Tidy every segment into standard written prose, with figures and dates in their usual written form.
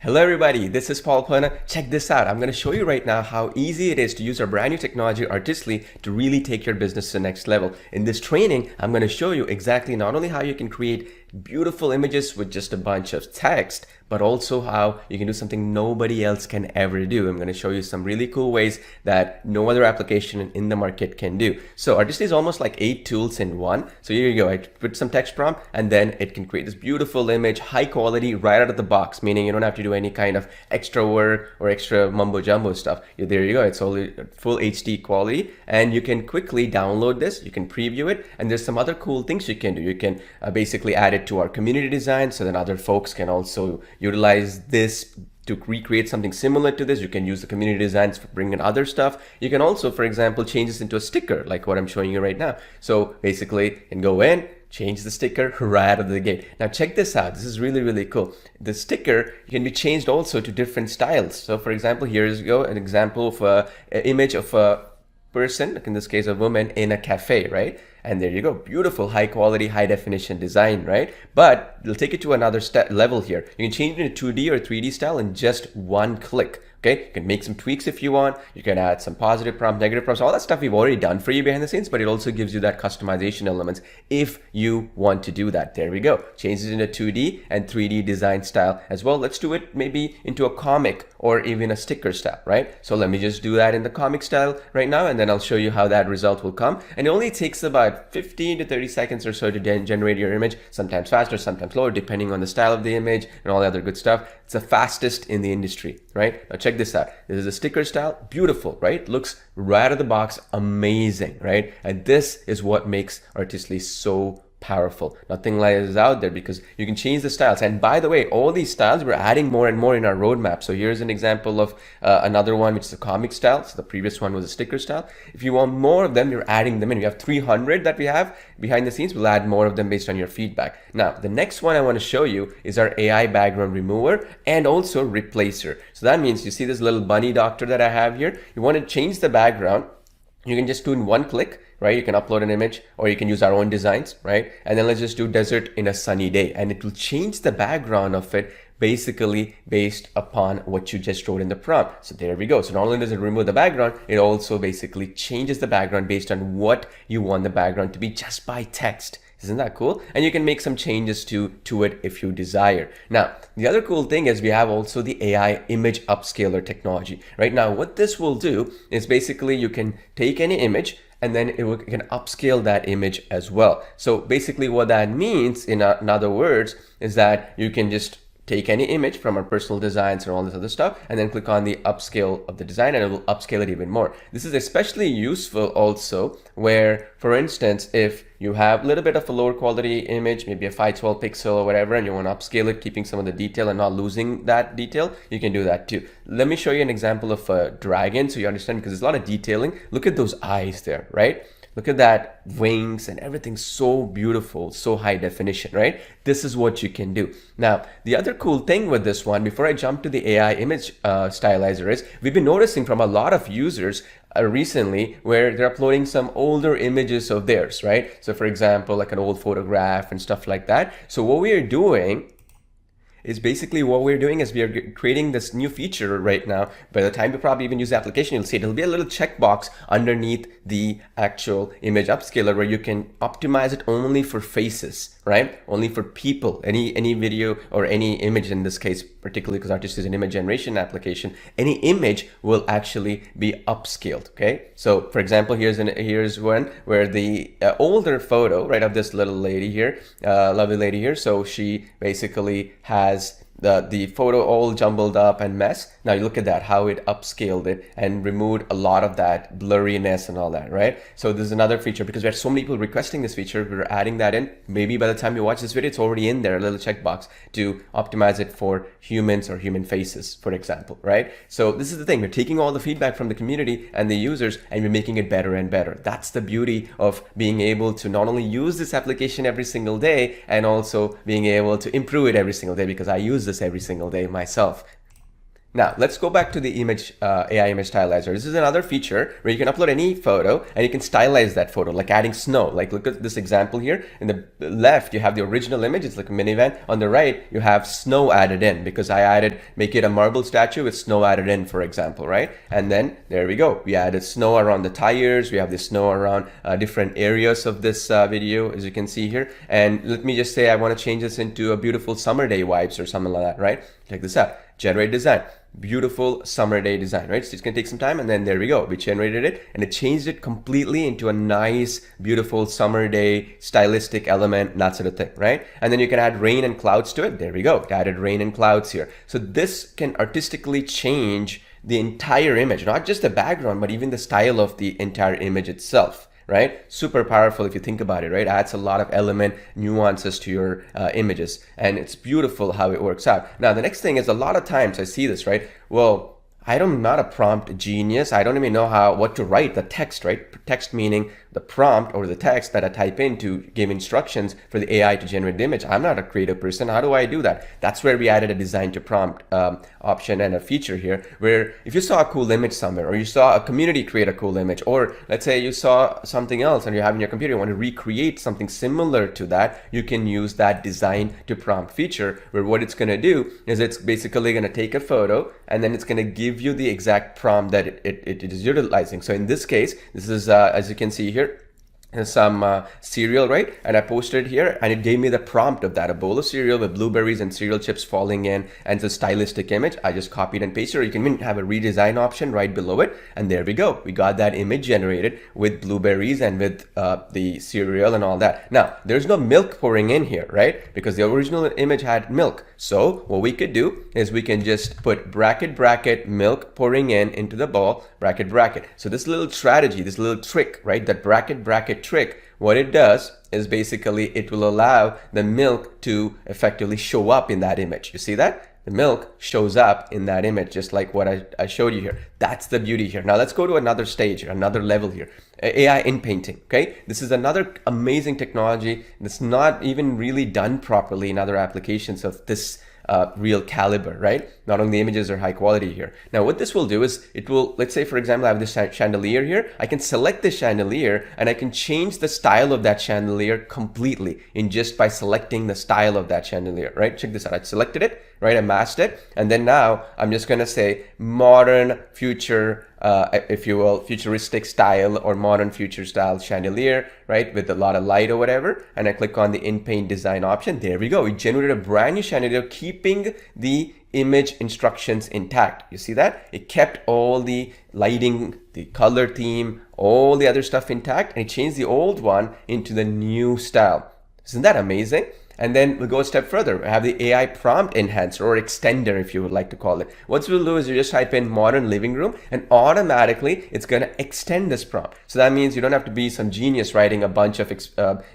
Hello everybody, this is Paul Perna. Check this out. I'm going to show you right now how easy it is to use our brand new technology, Artistly, to really take your business to the next level. In this training, I'm going to show you exactly not only how you can create beautiful images with just a bunch of text, but also how you can do something nobody else can ever do. I'm going to show you some really cool ways that no other application in the market can do. So Artistly is almost like 8 tools in one. So here you go. I put some text prompt and then it can create this beautiful image, high quality, right out of the box, meaning you don't have to do any kind of extra work or extra mumbo jumbo stuff. There you go. It's only full HD quality and you can quickly download this. You can preview it, and there's some other cool things you can do. You can basically add it to our community design so then other folks can also utilize this to recreate something similar to this. You can use the community designs for bringing in other stuff. You can also, for example, change this into a sticker like what I'm showing you right now. So basically you can go in, change the sticker right out of the gate. Now check this out. This is really, really cool. The sticker can be changed also to different styles. So for example, here's an example of an image of a person, like in this case a woman, in a cafe, right? And there you go, beautiful, high quality, high definition design, right? But it'll take it to another level here. You can change it into 2D or 3D style in just one click. Okay, you can make some tweaks if you want. You can add some positive prompts, negative prompts, all that stuff we've already done for you behind the scenes, but it also gives you that customization elements if you want to do that. There we go. Changes into 2D and 3D design style as well. Let's do it maybe into a comic or even a sticker style, right? So let me just do that in the comic style right now, and then I'll show you how that result will come. And it only takes about 15 to 30 seconds or so to generate your image, sometimes faster, sometimes slower, depending on the style of the image and all the other good stuff. It's the fastest in the industry, right? Now check this out. This is a sticker style, beautiful, right? Looks right out of the box, amazing, right? And this is what makes Artistly so powerful. Nothing like this is out there because you can change the styles. And by the way, all these styles we're adding more and more in our roadmap. So here's an example of another one, which is a comic style. So the previous one was a sticker style. If you want more of them, you're adding them in. We have 300 that we have behind the scenes. We'll add more of them based on your feedback. Now, the next one I want to show you is our AI background remover and also replacer. So that means you see this little bunny doctor that I have here. You want to change the background. You can just do in one click, right? You can upload an image or you can use our own designs, right? And then let's just do desert in a sunny day, and it will change the background of it basically based upon what you just wrote in the prompt. So there we go. So not only does it remove the background, it also basically changes the background based on what you want the background to be just by text. Isn't that cool? And you can make some changes to it if you desire. Now, the other cool thing is we have also the AI image upscaler technology. Right now, what this will do is basically you can take any image and then it can upscale that image as well. So basically what that means in other words is that you can just take any image from our personal designs and all this other stuff and then click on the upscale of the design and it will upscale it even more. This is especially useful also where, for instance, if you have a little bit of a lower quality image, maybe a 512 pixel or whatever, and you want to upscale it, keeping some of the detail and not losing that detail, you can do that too. Let me show you an example of a dragon so you understand, because there's a lot of detailing. Look at those eyes there, right? Look at that wings and everything, so beautiful, so high definition, right? This is what you can do. Now, the other cool thing with this one, before I jump to the AI image stylizer, is we've been noticing from a lot of users recently where they're uploading some older images of theirs, right? So for example, like an old photograph and stuff like that. So what we are doing is basically we are creating this new feature right now. By the time you probably even use the application, you'll see it'll be a little checkbox underneath the actual image upscaler where you can optimize it only for faces, right? Only for people, any video or any image in this case, particularly because Artist is an image generation application, any image will actually be upscaled, okay? So for example, here's one where the older photo, right, of this little lady here, lovely lady here. So she basically has the photo all jumbled up and mess. Now you look at that, how it upscaled it and removed a lot of that blurriness and all that, right? So this is another feature because we had so many people requesting this feature. We're adding that in. Maybe by the time you watch this video, it's already in there, a little checkbox to optimize it for humans or human faces, for example, right? So this is the thing. We're taking all the feedback from the community and the users and we're making it better and better. That's the beauty of being able to not only use this application every single day and also being able to improve it every single day, because I use this every single day myself. Now, let's go back to the image AI image stylizer. This is another feature where you can upload any photo and you can stylize that photo, like adding snow. Like look at this example here. In the left, you have the original image. It's like a minivan. On the right, you have snow added in because I added, make it a marble statue with snow added in, for example, right? And then there we go. We added snow around the tires. We have the snow around different areas of this video, as you can see here. And let me just say, I want to change this into a beautiful summer day vibes or something like that, right? Check this out. Generate design. Beautiful summer day design, right? So it's gonna take some time, and then there we go. We generated it and it changed it completely into a nice, beautiful summer day stylistic element, that sort of thing, right? And then you can add rain and clouds to it. There we go. It added rain and clouds here. So this can artistically change the entire image, not just the background, but even the style of the entire image itself. Right? Super powerful if you think about it, right? Adds a lot of element nuances to your images, and it's beautiful how it works out. Now, the next thing is a lot of times I see this, right? Well, I'm not a prompt genius. I don't even know what to write the text, right? Text meaning the prompt or the text that I type in to give instructions for the AI to generate the image. I'm not a creative person. How do I do that? That's where we added a design to prompt option and a feature here, where if you saw a cool image somewhere, or you saw a community create a cool image, or let's say you saw something else and you have in your computer, you want to recreate something similar to that, you can use that design to prompt feature, where what it's going to do is it's basically going to take a photo and then it's going to give you the exact prompt that it is utilizing. So in this case, this is as you can see here, some cereal, right? And I posted it here and it gave me the prompt of that, a bowl of cereal with blueberries and cereal chips falling in, and it's a stylistic image. I just copied and pasted, or you can even have a redesign option right below it, and there we go. We got that image generated with blueberries and with the cereal and all that. Now, there's no milk pouring in here, right? Because the original image had milk. So what we could do is we can just put bracket, bracket, milk pouring in into the bowl, bracket, bracket. So this little strategy, this little trick, right? That bracket, bracket trick, what it does is basically it will allow the milk to effectively show up in that image. You see that? The milk shows up in that image, just like what I showed you here. That's the beauty here. Now let's go to another stage, another level here. AI in painting, okay? This is another amazing technology that's not even really done properly in other applications of this real caliber, right? Not only the images are high quality here. Now what this will do is it will, let's say for example, I have this chandelier here. I can select the chandelier and I can change the style of that chandelier completely in just by selecting the style of that chandelier, right? Check this out. I selected it, right? I masked it. And then now I'm just going to say modern future, if you will, futuristic style or modern future style chandelier, right? With a lot of light or whatever. And I click on the in-paint design option. There we go. We generated a brand new chandelier, keeping the image instructions intact. You see that? It kept all the lighting, the color theme, all the other stuff intact, and it changed the old one into the new style. Isn't that amazing? And then we'll go a step further. We have the AI prompt enhancer or extender, if you would like to call it. What we'll do is you just type in modern living room and automatically it's going to extend this prompt. So that means you don't have to be some genius writing a bunch of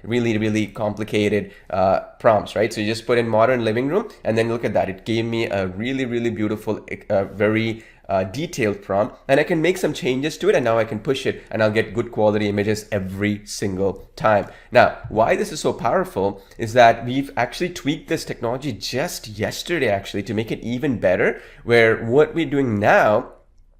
really, really complicated prompts, right? So you just put in modern living room and then look at that. It gave me a really, really beautiful, very detailed prompt, and I can make some changes to it, and now I can push it and I'll get good quality images every single time. Now, why this is so powerful is that we've actually tweaked this technology just yesterday actually to make it even better, where what we're doing now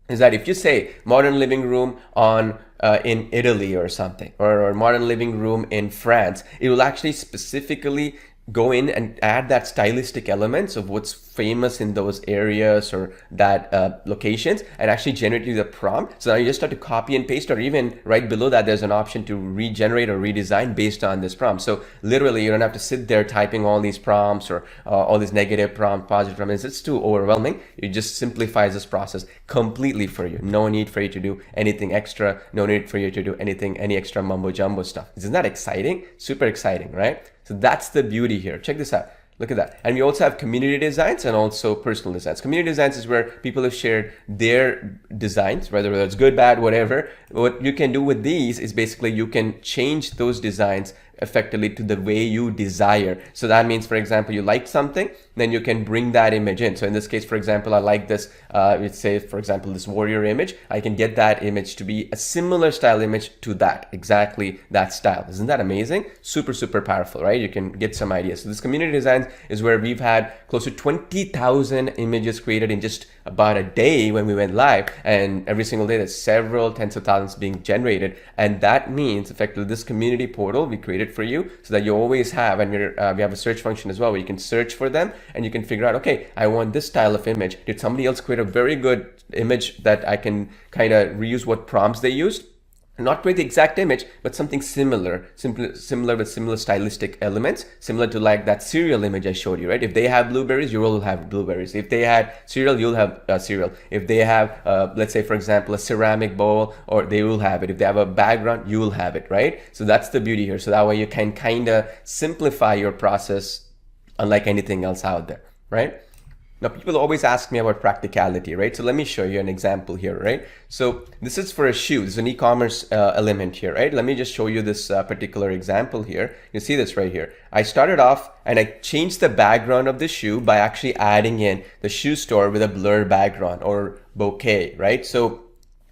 is that if you say modern living room on in Italy or something, or modern living room in France, it will actually specifically go in and add that stylistic elements of what's famous in those areas or that locations, and actually generate you the prompt. So now you just have to copy and paste, or even right below that there's an option to regenerate or redesign based on this prompt. So literally you don't have to sit there typing all these prompts or all these negative prompt, positive prompts. It's too overwhelming. It just simplifies this process completely for you. No need for you to do anything extra. No need for you to do any extra mumbo jumbo stuff. Isn't that exciting? Super exciting, right? So that's the beauty here. Check this out. Look at that. And we also have community designs and also personal designs. Community designs is where people have shared their designs, whether it's good, bad, whatever. What you can do with these is basically you can change those designs effectively to the way you desire. So that means, for example, you liked something. then you can bring that image in. So in this case, for example, I like this, let's say, for example, this warrior image. I can get that image to be a similar style image to that, exactly that style. Isn't that amazing? Super, super powerful, right? You can get some ideas. So this community designs is where we've had close to 20,000 images created in just about a day when we went live, and every single day there's several tens of thousands being generated. And that means effectively this community portal we created for you so that you always have, and we have a search function as well where you can search for them and you can figure out, okay, I want this style of image. Did somebody else create a very good image that I can kind of reuse what prompts they used? Not create the exact image, but something similar with similar stylistic elements, similar to like that cereal image I showed you, right? If they have blueberries, you will have blueberries. If they had cereal, you'll have cereal. If they have, let's say, for example, a ceramic bowl, or they will have it. If they have a background, you will have it, right? So that's the beauty here. So that way you can kind of simplify your process unlike anything else out there, right? Now, people always ask me about practicality, right? So let me show you an example here, right? So this is for a shoe. This is an e-commerce element here, right? Let me just show you this particular example here. You see this right here. I started off and I changed the background of the shoe by actually adding in the shoe store with a blurred background or bokeh, right? So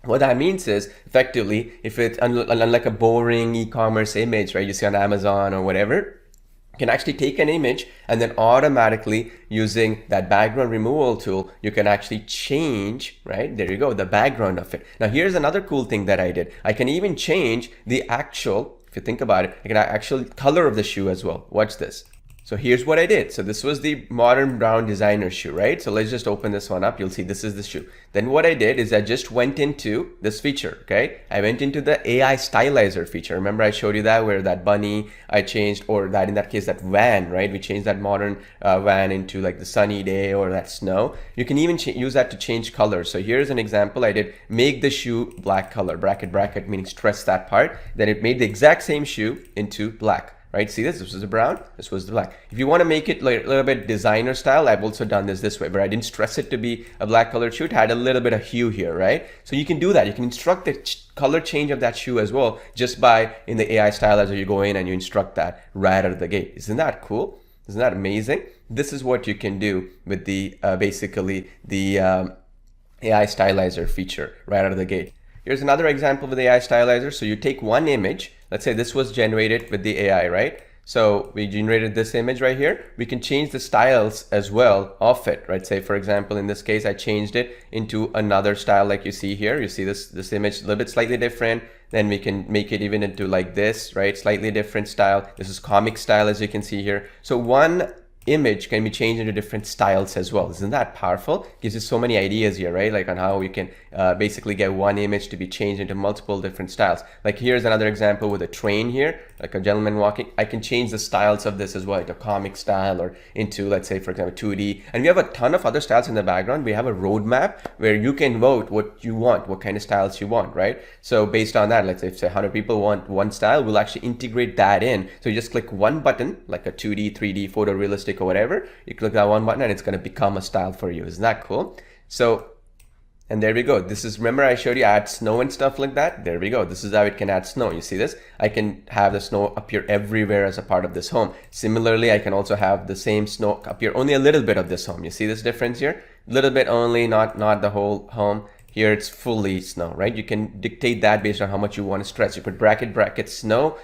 what that means is effectively, if it's unlike a boring e-commerce image, right? You see on Amazon or whatever, can actually take an image and then automatically using that background removal tool, you can actually change, right? There you go, the background of it. Now here's another cool thing that I did. I can even change the actual, if you think about it, I can actually color of the shoe as well. Watch this. So here's what I did. So this was the modern brown designer shoe, right? So let's just open this one up. You'll see this is the shoe. Then what I did is I just went into this feature, okay? I went into the AI stylizer feature. Remember I showed you that where that bunny I changed, or that in that case, that van, right? We changed that modern van into like the sunny day or that snow. You can even use that to change colors. So here's an example. I did make the shoe black color, bracket, meaning stress that part. Then it made the exact same shoe into black. Right? See this? This was the brown, this was the black. If you want to make it like a little bit designer style, I've also done this way, where I didn't stress it to be a black colored shoe. It had a little bit of hue here, right? So you can do that. You can instruct the color change of that shoe as well, just by in the AI stylizer, you go in and you instruct that right out of the gate. Isn't that cool? Isn't that amazing? This is what you can do with the basically the AI stylizer feature right out of the gate. Here's another example with the AI stylizer. So you take one image. Let's say this was generated with the AI, right? So we generated this image right here. We can change the styles as well of it, right? Say, for example, in this case, I changed it into another style like you see here. You see this image a little bit slightly different. Then we can make it even into like this, right? Slightly different style. This is comic style, as you can see here. So one image can be changed into different styles as well. Isn't that powerful? Gives you so many ideas here, right? Like on how we can basically get one image to be changed into multiple different styles. Like here's another example with a train here, like a gentleman walking. I can change the styles of this as well, like a comic style or into, let's say, for example, 2D. And we have a ton of other styles in the background. We have a roadmap where you can vote what you want, what kind of styles you want, right? So based on that, let's say if 100 people want one style, we'll actually integrate that in. So you just click one button, like a 2D, 3D, photorealistic or whatever. You click that one button and it's going to become a style for you. Isn't that cool? So, and there we go. This is, remember I showed you add snow and stuff like that? There we go. This is how it can add snow. You see this? I can have the snow appear everywhere as a part of this home. Similarly, I can also have the same snow appear only a little bit of this home. You see this difference here? A little bit only, not the whole home. Here it's fully snow, right? You can dictate that based on how much you want to stress. You put bracket snow,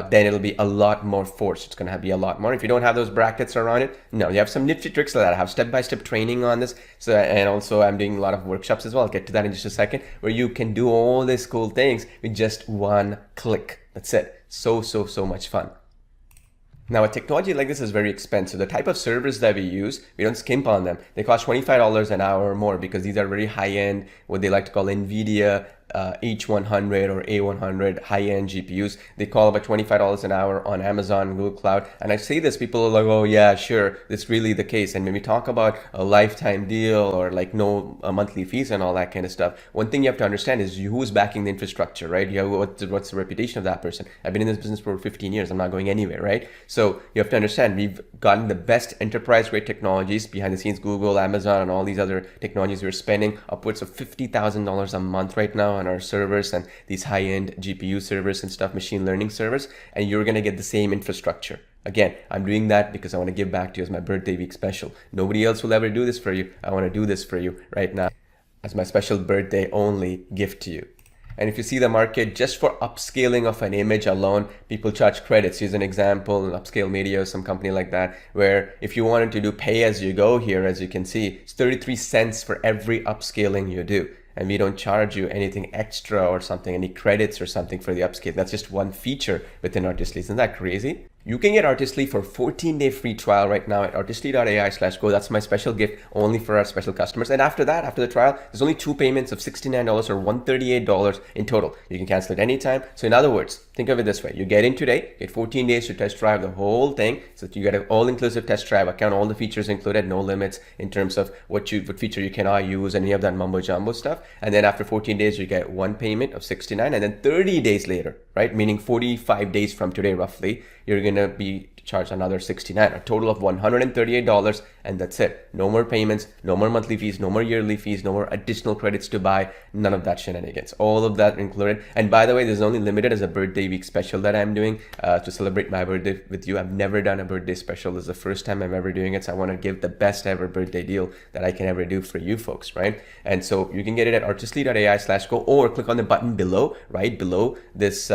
then it'll be a lot more force. It's going to be a lot more. If you don't have those brackets around it, no, you have some nifty tricks like that. I have step-by-step training on this. So, and also I'm doing a lot of workshops as well. I'll get to that in just a second, where you can do all these cool things with just one click. That's it. So much fun. Now, a technology like this is very expensive. The type of servers that we use, we don't skimp on them. They cost $25 an hour or more because these are very high-end, what they like to call NVIDIA H100 or A100 high-end GPUs. They call about $25 an hour on Amazon, Google Cloud. And I say this, people are like, oh yeah, sure, it's really the case. And when we talk about a lifetime deal or like no monthly fees and all that kind of stuff, one thing you have to understand is who's backing the infrastructure, right? You have, what's the reputation of that person? I've been in this business for 15 years. I'm not going anywhere, right? So you have to understand, we've gotten the best enterprise-grade technologies behind the scenes, Google, Amazon, and all these other technologies. We're spending upwards of $50,000 a month right now on our servers and these high-end GPU servers and stuff, machine learning servers, and you're going to get the same infrastructure. Again, I'm doing that because I want to give back to you as my birthday week special. Nobody else will ever do this for you. I want to do this for you right now as my special birthday only gift to you. And if you see the market, just for upscaling of an image alone, people charge credits. Here's an example, an Upscale Media, some company like that, where if you wanted to do pay as you go here, as you can see, it's 33 cents for every upscaling you do. And we don't charge you anything extra or something, any credits or something for the upscale. That's just one feature within Artistly. Isn't that crazy? You can get Artistly for 14-day free trial right now at artistly.ai/go. That's my special gift only for our special customers. And after that, after the trial, there's only 2 payments of $69 or $138 in total. You can cancel it anytime. So in other words, think of it this way. You get in today, get 14 days to test drive the whole thing. So you get an all-inclusive test drive account, all the features included, no limits in terms of what feature you cannot use, any of that mumbo jumbo stuff. And then after 14 days, you get 1 payment of $69, and then 30 days later, right? Meaning 45 days from today, roughly, you're going to be charged another $69, a total of $138, and that's it. No more payments, no more monthly fees, no more yearly fees, no more additional credits to buy, none of that shenanigans. All of that included. And by the way, this is only limited as a birthday week special that I'm doing to celebrate my birthday with you. I've never done a birthday special. This is the first time I'm ever doing it, so I want to give the best ever birthday deal that I can ever do for you folks, right? And so you can get it at artistly.ai/go, or click on the button below, right below this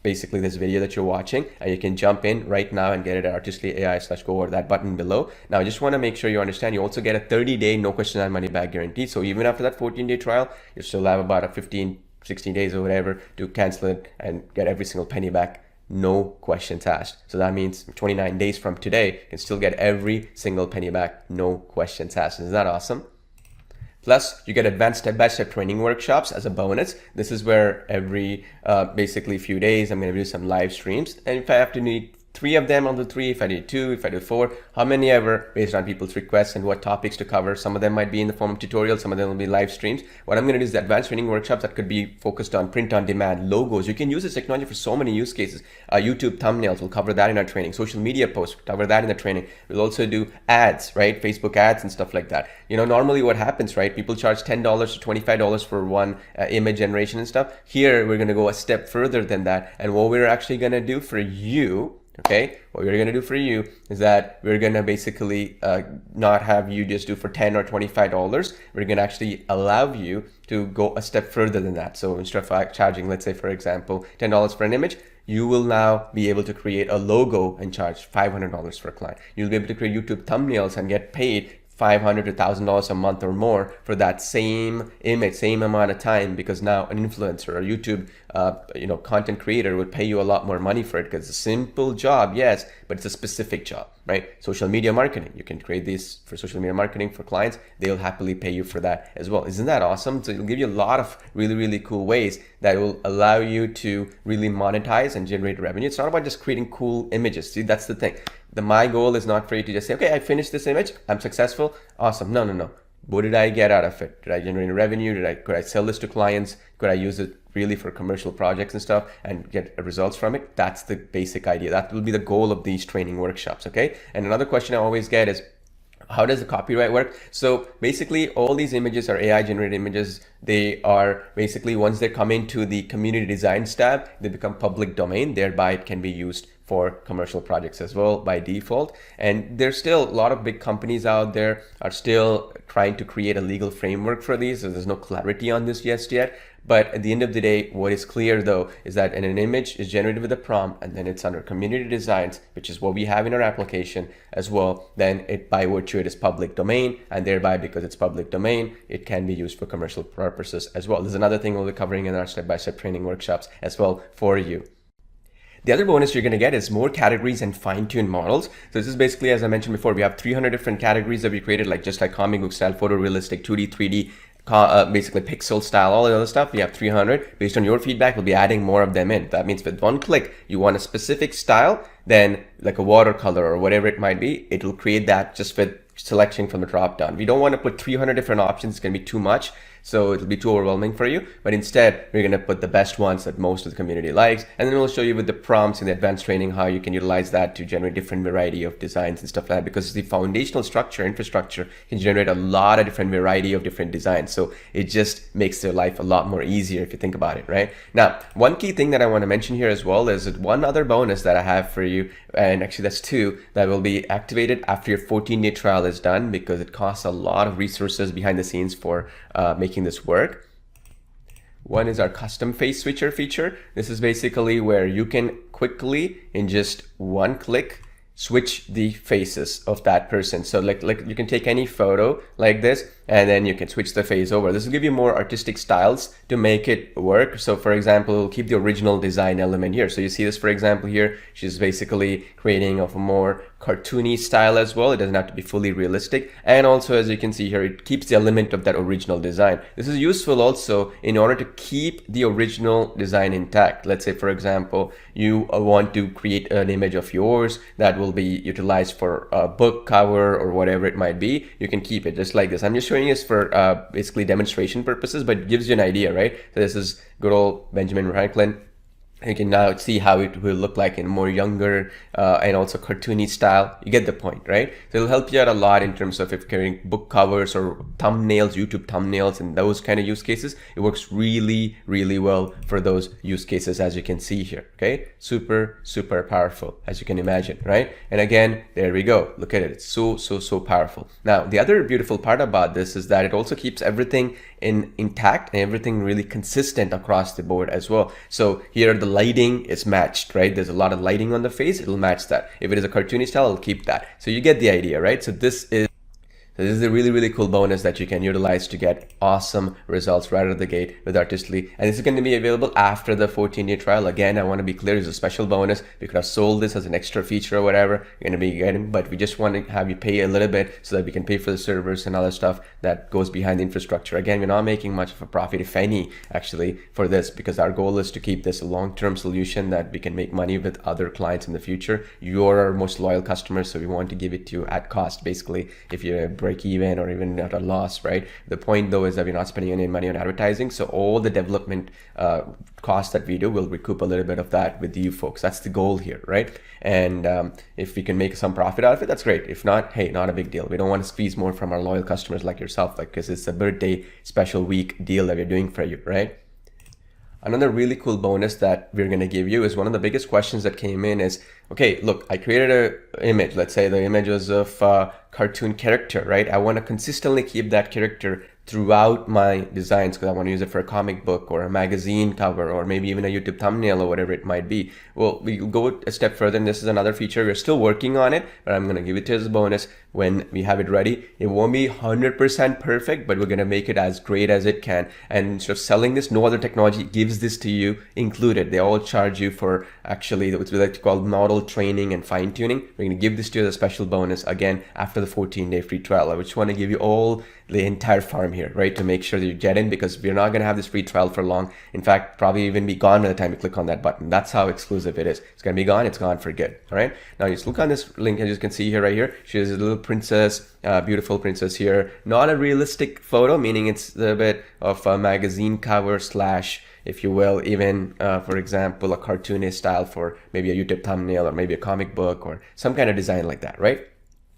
basically this video that you're watching, and you can jump in right now and get it at artistly.ai/go, or that button below. Now I just want to make sure you understand, you also get a 30-day no question and money back guarantee. So even after that 14-day trial, you still have about a 16 days or whatever to cancel it and get every single penny back, no questions asked. So that means 29 days from today, you can still get every single penny back, no questions asked. Isn't that awesome? Plus, you get advanced step-by-step training workshops as a bonus. This is where every basically few days, I'm going to do some live streams. And if I have to need 3 of them, I'll do 3. If I need 2, if I do 4, how many ever, based on people's requests and what topics to cover. Some of them might be in the form of tutorials, some of them will be live streams. What I'm going to do is the advanced training workshops that could be focused on print on demand, logos. You can use this technology for so many use cases. YouTube thumbnails, we'll cover that in our training. Social media posts, we'll cover that in the training. We'll also do ads, right? Facebook ads and stuff like that. You know, normally what happens, right? People charge $10 to $25 for one image generation and stuff. Here, we're going to go a step further than that. And what we're actually going to do for you, okay, what we're going to do for you is that we're going to basically not have you just do for $10 or $25. We're going to actually allow you to go a step further than that. So instead of charging, let's say, for example, $10 for an image, you will now be able to create a logo and charge $500 for a client. You'll be able to create YouTube thumbnails and get paid $500 to $1,000 a month or more for that same image, same amount of time, because now an influencer or YouTube content creator would pay you a lot more money for it, because it's a simple job, yes, but it's a specific job, right? Social media marketing, you can create this for social media marketing for clients. They'll happily pay you for that as well. Isn't that awesome? So it'll give you a lot of really, really cool ways that will allow you to really monetize and generate revenue. It's not about just creating cool images. See, that's the thing. My goal is not for you to just say, okay, I finished this image, I'm successful, awesome. No. What did I get out of it? Did I generate revenue? Could I sell this to clients? Could I use it really for commercial projects and stuff and get results from it? That's the basic idea. That will be the goal of these training workshops, okay? And another question I always get is, how does the copyright work? So basically, all these images are AI generated images. They are basically, once they come into the community designs tab, they become public domain. Thereby, it can be used for commercial projects as well by default. And there's still a lot of big companies out there are still trying to create a legal framework for these. So there's no clarity on this just yet. But at the end of the day, what is clear though is that an image is generated with a prompt, and then it's under community designs, which is what we have in our application as well. Then it, by virtue, it is public domain, and thereby, because it's public domain, it can be used for commercial purposes as well. There's another thing we'll be covering in our step-by-step training workshops as well for you. The other bonus you're going to get is more categories and fine-tuned models. So this is basically, as I mentioned before, we have 300 different categories that we created, like just like comic book style, photorealistic, 2D, 3D, basically pixel style, all the other stuff. We have 300. Based on your feedback, we'll be adding more of them in. That means with one click, you want a specific style, then like a watercolor or whatever it might be, it will create that just with selection from the drop down. We don't want to put 300 different options. It's going to be too much. So it'll be too overwhelming for you. But instead, we're going to put the best ones that most of the community likes. And then we'll show you with the prompts in the advanced training how you can utilize that to generate different variety of designs and stuff like that. Because the foundational infrastructure can generate a lot of different variety of different designs. So it just makes their life a lot more easier if you think about it, right? Now, one key thing that I want to mention here as well is one other bonus that I have for you. And actually that's 2 that will be activated after your 14-day trial is done, because it costs a lot of resources behind the scenes for making this work. One is our custom face switcher feature. This is basically where you can quickly, in just one click, switch the faces of that person. So like you can take any photo like this, and then you can switch the face over. This will give you more artistic styles to make it work. So for example, it'll keep the original design element here. So you see this, for example, here, she's basically creating of a more cartoony style as well. It doesn't have to be fully realistic. And also, as you can see here, it keeps the element of that original design. This is useful also in order to keep the original design intact. Let's say, for example, you want to create an image of yours that will be utilized for a book cover or whatever it might be. You can keep it just like this. I'm just showing this for basically demonstration purposes, but it gives you an idea, right? So this is good old Benjamin Franklin. You can now see how it will look like in more younger and also cartoony style. You get the point, right? So it'll help you out a lot in terms of if you're carrying book covers or thumbnails, YouTube thumbnails, and those kind of use cases. It works really, really well for those use cases, as you can see here, okay? Super, super powerful, as you can imagine, right? And again, there we go. Look at it. It's so, so, so powerful. Now, the other beautiful part about this is that it also keeps everything intact and everything really consistent across the board as well. So here the lighting is matched, right? There's a lot of lighting on the face, it'll match that. If it is a cartoony style, it'll keep that. So you get the idea, right? So this is a really, really cool bonus that you can utilize to get awesome results right out of the gate with Artistly. And this is going to be available after the 14-day trial. Again, I want to be clear, it's a special bonus. We could have sold this as an extra feature or whatever you're going to be getting, but we just want to have you pay a little bit so that we can pay for the servers and other stuff that goes behind the infrastructure. Again, we're not making much of a profit, if any, actually, for this, because our goal is to keep this a long-term solution that we can make money with other clients in the future. You're our most loyal customers, so we want to give it to you at cost, basically, if you're break even or even at a loss, right? The point though is that we're not spending any money on advertising, so all the development costs that we do will recoup a little bit of that with you folks. That's the goal here, right? And if we can make some profit out of it, that's great. If not, hey, not a big deal. We don't want to squeeze more from our loyal customers like yourself, like, because it's a birthday special week deal that we're doing for you, right? Another really cool bonus that we're going to give you is one of the biggest questions that came in is, okay, look, I created an image. Let's say the image was of a cartoon character, right? I want to consistently keep that character throughout my designs because I want to use it for a comic book or a magazine cover or maybe even a YouTube thumbnail or whatever it might be. Well, we go a step further, and this is another feature. We're still working on it, but I'm going to give it to you as a bonus when we have it ready. It won't be 100% perfect, but we're going to make it as great as it can. And instead of selling this, no other technology gives this to you included. They all charge you for actually what we like to call model training and fine tuning. We're going to give this to you as a special bonus again after the 14-day free trial. I just want to give you all the entire farm here, right, to make sure that you get in, because we're not going to have this free trial for long. In fact, probably even be gone by the time you click on that button. That's how exclusive it is. It's going to be gone. It's gone for good. All right. Now just look on this link, as you can see here, right here. She is a little princess, beautiful princess here. Not a realistic photo, meaning it's a bit of a magazine cover slash, if you will, even for example, a cartoonist style for maybe a YouTube thumbnail or maybe a comic book or some kind of design like that, right?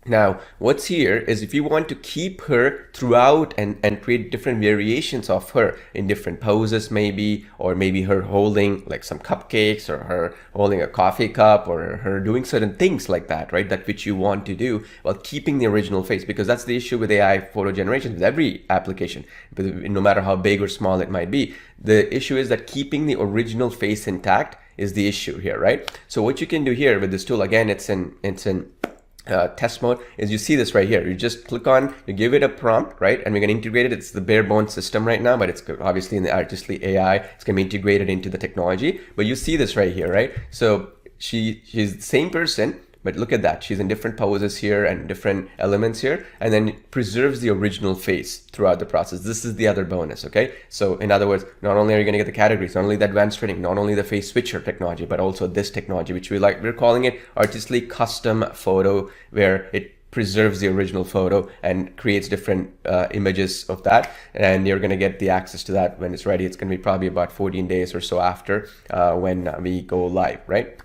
Now, what's here is if you want to keep her throughout and create different variations of her in different poses maybe, or maybe her holding like some cupcakes or her holding a coffee cup or her doing certain things like that, right? That which you want to do while keeping the original face, because that's the issue with AI photo generation with every application, no matter how big or small it might be. The issue is that keeping the original face intact is the issue here, right? So what you can do here with this tool, again, it's in test mode, is you see this right here. You just click on, you give it a prompt, right? And we're going to integrate it. It's the bare bones system right now, but it's obviously in the artistly AI. It's going to be integrated into the technology. But you see this right here, right? So she's the same person, but look at that. She's in different poses here and different elements here, and then it preserves the original face throughout the process. This is the other bonus, okay? So in other words, not only are you going to get the categories, not only the advanced training, not only the face switcher technology, but also this technology, which we're calling it Artistly Custom Photo, where it preserves the original photo and creates different images of that, and you're going to get the access to that when it's ready. It's going to be probably about 14 days or so after when we go live, right?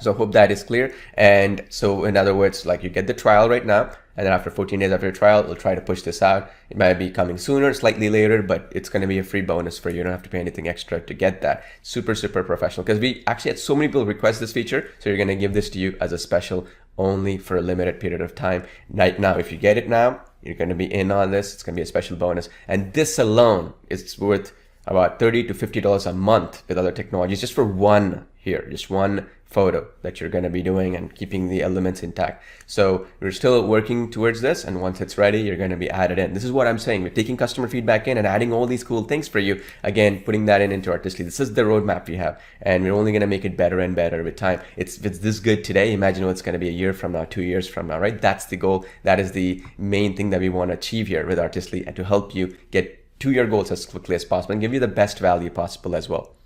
So I hope that is clear. And so in other words, like, you get the trial right now, And then after 14 days after your trial, we'll try to push this out. It might be coming sooner, slightly later, but it's going to be a free bonus for you. You don't have to pay anything extra to get that. Super, super professional, because we actually had so many people request this feature. So you're going to give this to you as a special only for a limited period of time. Right now, if you get it now, you're going to be in on this. It's going to be a special bonus. And this alone is worth about $30 to $50 a month with other technologies just for one here, just one photo that you're going to be doing and keeping the elements intact. So we're still working towards this, and once it's ready, you're going to be added in. This is what I'm saying. We're taking customer feedback in and adding all these cool things for you. Again, putting that into Artistly. This is the roadmap we have, and we're only going to make it better and better with time. If it's this good today, imagine what it's going to be a year from now, 2 years from now, right? That's the goal. That is the main thing that we want to achieve here with Artistly, and to help you get to your goals as quickly as possible and give you the best value possible as well.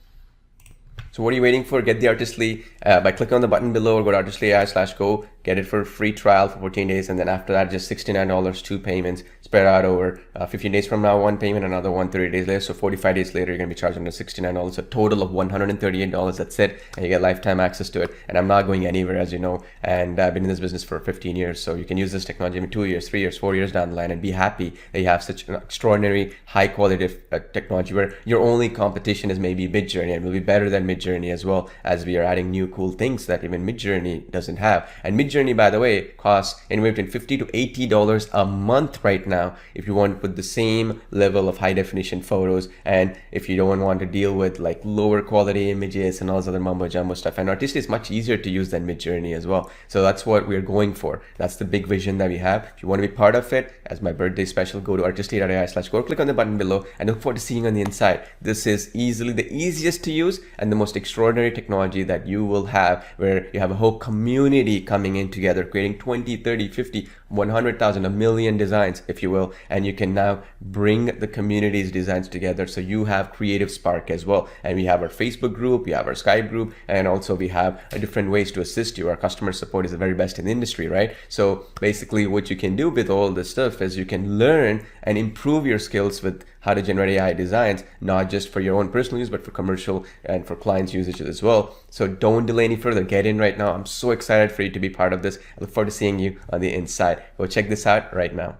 So what are you waiting for? Get the Artistly by clicking on the button below, or go to artistly.ai/go. Get it for a free trial for 14 days. And then after that, just $69, 2 payments spread out over 15 days from now, 1 payment, another one 30 days later. So 45 days later, you're going to be charged under $69, a total of $138. That's it. And you get lifetime access to it. And I'm not going anywhere, as you know. And I've been in this business for 15 years. So you can use this technology in 2 years, 3 years, 4 years down the line and be happy that you have such an extraordinary, high quality technology where your only competition is maybe Midjourney, and will be better than Midjourney as well, as we are adding new cool things that even Midjourney doesn't have. And Midjourney, by the way, costs anywhere between $50 to $80 a month right now if you want to put the same level of high definition photos, and if you don't want to deal with like lower quality images and all this other mumbo jumbo stuff. And Artistly is much easier to use than Midjourney as well. So that's what we're going for. That's the big vision that we have. If you want to be part of it, as my birthday special, go to artistly.ai/go, click on the button below, and look forward to seeing you on the inside. This is easily the easiest to use and the most extraordinary technology that you will have, where you have a whole community coming in together, creating 20, 30, 50, 100,000, a million designs, if you will, and you can now bring the community's designs together, so you have creative spark as well. And we have our Facebook group, we have our Skype group, and also we have different ways to assist you. Our customer support is the very best in the industry, right? So basically what you can do with all this stuff is you can learn and improve your skills with how to generate AI designs, not just for your own personal use, but for commercial and for clients' usage as well. So don't delay any further. Get in right now. I'm so excited for you to be part of this. I look forward to seeing you on the inside. Go check this out right now.